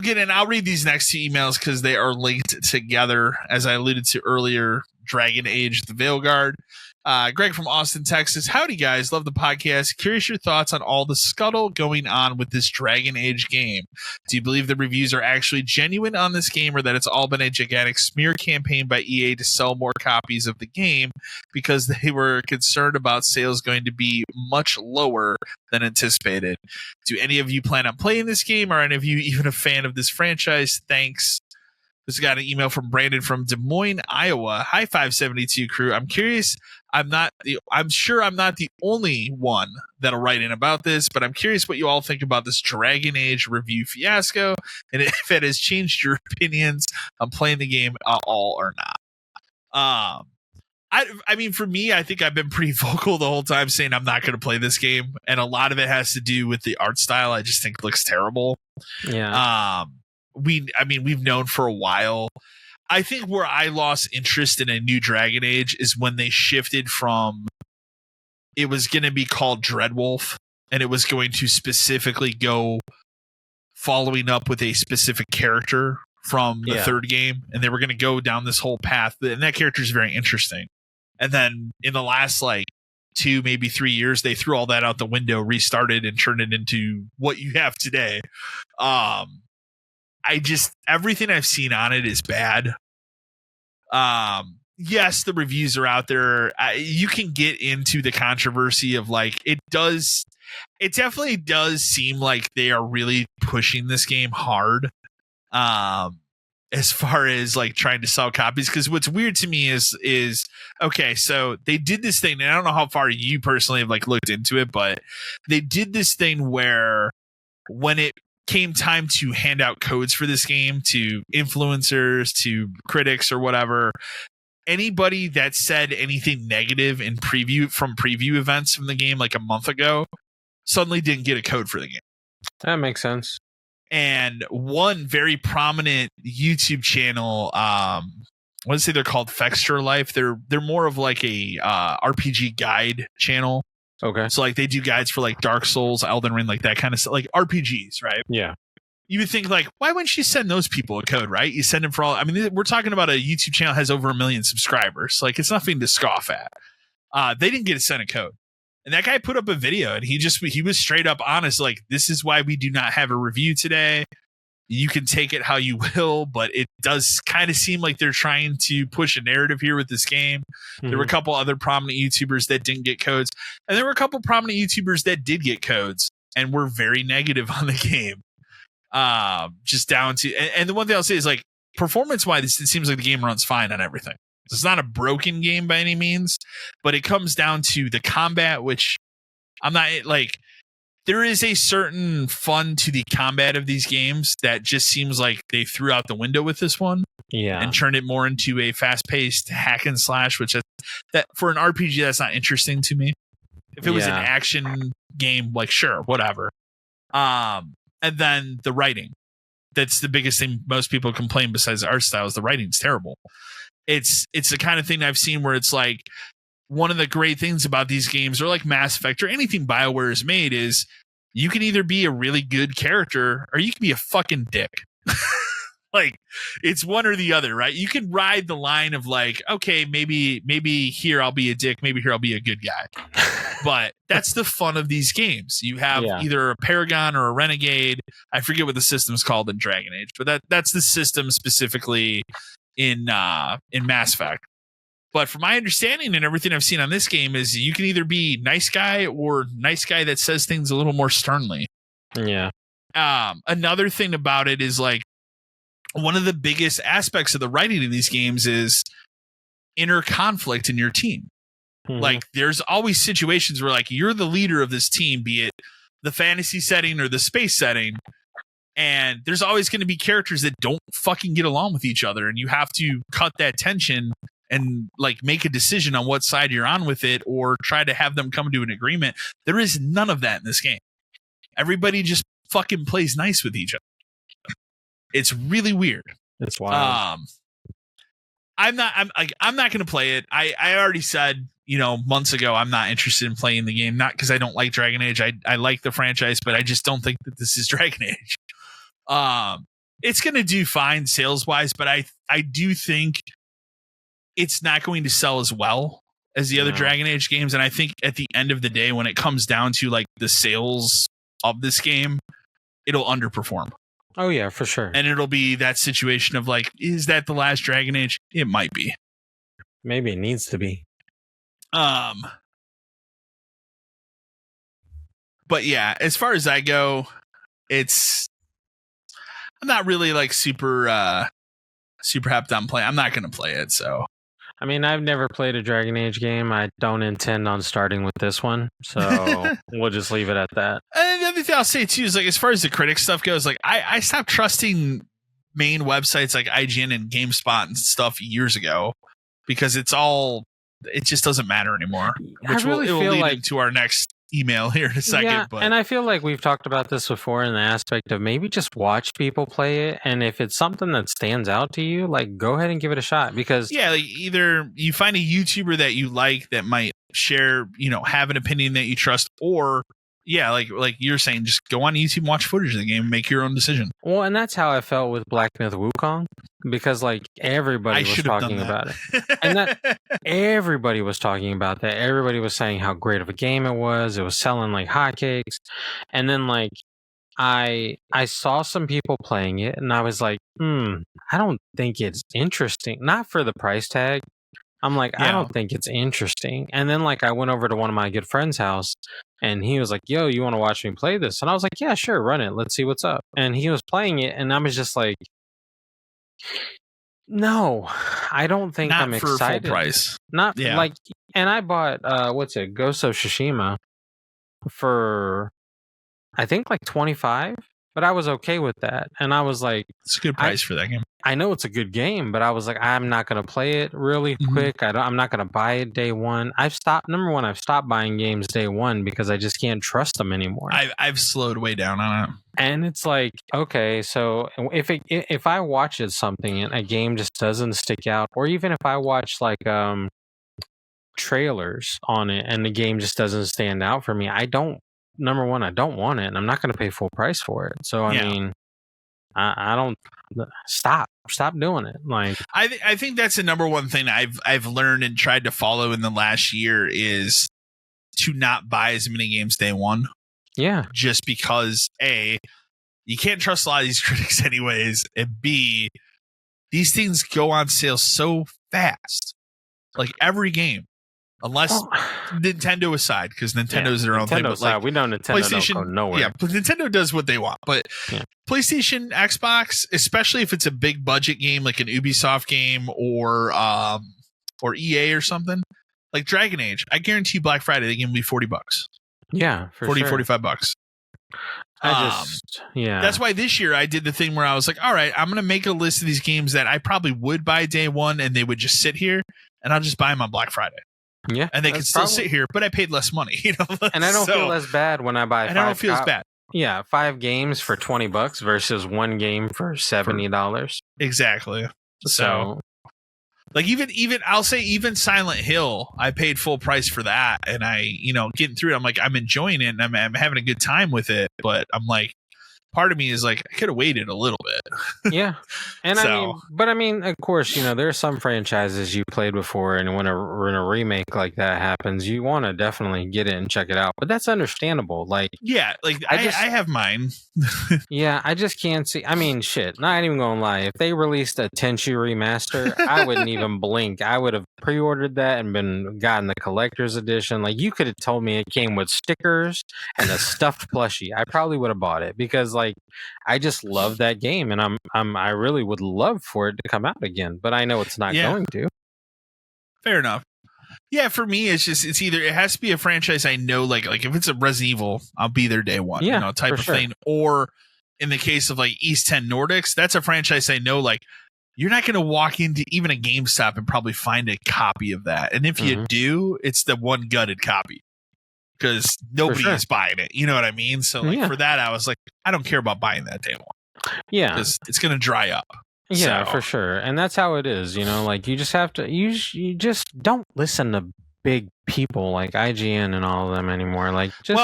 Again, and I'll read these next two emails because they are linked together. As I alluded to earlier, Dragon Age, the Veilguard. Greg from Austin, Texas. Howdy, guys. Love the podcast. Curious your thoughts on all the scuttle going on with this Dragon Age game. Do you believe the reviews are actually genuine on this game, or that it's all been a gigantic smear campaign by EA to sell more copies of the game because they were concerned about sales going to be much lower than anticipated? Do any of you plan on playing this game? Are any of you even a fan of this franchise? Thanks. Just got an email from Brandon from Des Moines, Iowa. Hi, 572 crew. I'm curious. I'm sure I'm not the only one that'll write in about this, but I'm curious what you all think about this Dragon Age review fiasco, and if it has changed your opinions on playing the game at all or not. I mean, for me, I think I've been pretty vocal the whole time saying I'm not going to play this game, and a lot of it has to do with the art style. I just think it looks terrible. Yeah. We've known for a while. I think where I lost interest in a new Dragon Age is when they shifted from it was going to be called Dreadwolf, and it was going to specifically go following up with a specific character from the third game, and they were going to go down this whole path, and that character is very interesting. And then in the last 2, maybe 3 years, they threw all that out the window, restarted, and turned it into what you have today. Everything I've seen on it is bad. Yes, the reviews are out there. You can get into the controversy of it definitely does seem like they are really pushing this game hard. As far as trying to sell copies, because what's weird to me is okay, so they did this thing, and I don't know how far you personally have looked into it, but they did this thing where when it came time to hand out codes for this game to influencers, to critics or whatever, anybody that said anything negative in preview events from the game a month ago suddenly didn't get a code for the game. That makes sense. And one very prominent YouTube channel, I want to say they're called Fextra Life. They're more of a RPG guide channel. Okay. So they do guides for Dark Souls, Elden Ring, that kind of stuff, RPGs, right? Yeah. You would think why wouldn't you send those people a code, right? You send them for all. I mean, we're talking about a YouTube channel that has over 1 million subscribers. It's nothing to scoff at. They didn't get sent a code. And that guy put up a video, and he was straight up honest. This is why we do not have a review today. You can take it how you will, but it does kind of seem like they're trying to push a narrative here with this game. Mm-hmm. There were a couple other prominent YouTubers that didn't get codes, and there were a couple prominent YouTubers that did get codes and were very negative on the game. Just down to, and the one thing I'll say is performance wise, it seems like the game runs fine on everything. It's not a broken game by any means, but it comes down to the combat, which I'm not there is a certain fun to the combat of these games that just seems like they threw out the window with this one. Yeah. And turned it more into a fast-paced hack and slash, which that for an RPG, that's not interesting to me. If it was an action game, sure, whatever. And then the writing. That's the biggest thing most people complain besides the art style is the writing's terrible. It's the kind of thing I've seen where it's one of the great things about these games, or Mass Effect or anything BioWare has made, is you can either be a really good character or you can be a fucking dick. It's one or the other, right? You can ride the line of okay, maybe here I'll be a dick, maybe here I'll be a good guy. But that's the fun of these games. You have either a Paragon or a Renegade. I forget what the system's called in Dragon Age, but that's the system specifically in Mass Effect. But from my understanding and everything I've seen on this game is you can either be nice guy or nice guy that says things a little more sternly. Yeah. Another thing about it is one of the biggest aspects of the writing of these games is inner conflict in your team. Mm-hmm. There's always situations where you're the leader of this team, be it the fantasy setting or the space setting. And there's always going to be characters that don't fucking get along with each other. And you have to cut that tension and make a decision on what side you're on with it, or try to have them come to an agreement. There is none of that in this game. Everybody just fucking plays nice with each other. It's really weird. It's wild. I'm not going to play it. I already said, months ago, I'm not interested in playing the game. Not because I don't like Dragon Age. I like the franchise, but I just don't think that this is Dragon Age. it's going to do fine sales wise, but I do think it's not going to sell as well as the other Dragon Age games. And I think at the end of the day, when it comes down to like the sales of this game, it'll underperform. Oh yeah, for sure. And it'll be that situation of like, is that the last Dragon Age? It might be. Maybe it needs to be. But yeah, as far as I go, I'm not really like super happy on playing. I'm not going to play it. So, I mean, I've never played a Dragon Age game. I don't intend on starting with this one. So we'll just leave it at that. And the other thing I'll say too is like, as far as the critic stuff goes, like I stopped trusting main websites like IGN and GameSpot and stuff years ago because it just doesn't matter anymore. Which I really will feel lead like into our next email here in a second. Yeah, but and I feel like we've talked about this before in the aspect of maybe just watch people play it, and if it's something that stands out to you, like go ahead and give it a shot because yeah, like either you find a YouTuber that you like that might share, have an opinion that you trust, or yeah, like you're saying, just go on YouTube and watch footage of the game and make your own decision. Well, and that's how I felt with Black Myth Wukong because like everybody was talking about it, and that everybody was talking about that. Everybody was saying how great of a game it was. It was selling like hotcakes, and then like I saw some people playing it, and I was like, I don't think it's interesting. Not for the price tag. I'm like, I don't think it's interesting. And then like I went over to one of my good friends' house and he was like, yo, you want to watch me play this? And I was like, yeah, sure, run it. Let's see what's up. And he was playing it and I was just like, no, I don't think Not I'm excited. Full price. Not like, and I bought, Ghost of Tsushima for, I think like 25, but I was okay with that. And I was like, it's a good price for that game. I know it's a good game, but I was like, I'm not going to play it really quick. I'm not going to buy it day one. I've stopped buying games day one because I just can't trust them anymore. I've slowed way down on it. And it's like, okay, so if I watch something and a game just doesn't stick out, or even if I watch like trailers on it and the game just doesn't stand out for me, I don't want it, and I'm not going to pay full price for it. So I mean, I don't stop doing it. Like I think that's the number one thing I've learned and tried to follow in the last year is to not buy as many games day one. Yeah, just because A, you can't trust a lot of these critics anyways, and B, these things go on sale so fast. Like every game. Unless Nintendo aside, because Nintendo's their own thing. But like, we know Nintendo PlayStation don't go nowhere. Yeah, but Nintendo does what they want. But PlayStation, Xbox, especially if it's a big budget game like an Ubisoft game or EA or something, like Dragon Age, I guarantee you Black Friday, they give me $40. Yeah, for 40, sure. $45. That's why this year I did the thing where I was like, all right, I'm going to make a list of these games that I probably would buy day one and they would just sit here and I'll just buy them on Black Friday. Yeah, and they can still sit here, but I paid less money, And I don't feel less bad when I buy. And I don't feel as bad. Yeah, 5 games for $20 versus 1 game for $70. Exactly. So, like even I'll say even Silent Hill, I paid full price for that, and I getting through it. I'm like I'm enjoying it, and I'm having a good time with it. But I'm like, part of me is like, I could have waited a little bit. Yeah. And I mean, of course, there are some franchises you played before, and when a remake like that happens, you want to definitely get it and check it out. But that's understandable. Like, yeah, like I have mine. Yeah, I just can't see. I mean, shit, not even gonna lie. If they released a Tenchu remaster, I wouldn't even blink. I would have pre-ordered that and gotten the collector's edition. Like, you could have told me it came with stickers and a stuffed plushie. I probably would have bought it because like I just love that game, and I really would love for it to come out again, but I know it's not going to. Fair enough. Yeah, for me, it's either it has to be a franchise I know, like if it's a Resident Evil, I'll be there day one, type of thing. Or in the case of like East 10 Nordics, that's a franchise I know, like you're not going to walk into even a GameStop and probably find a copy of that, and if you do, it's the one gutted copy. Because nobody is buying it. You know what I mean? So like for that, I was like, I don't care about buying that day one. Yeah. Because it's going to dry up. Yeah, for sure. And that's how it is. Like you just have to, you just don't listen to big people like IGN and all of them anymore. Like just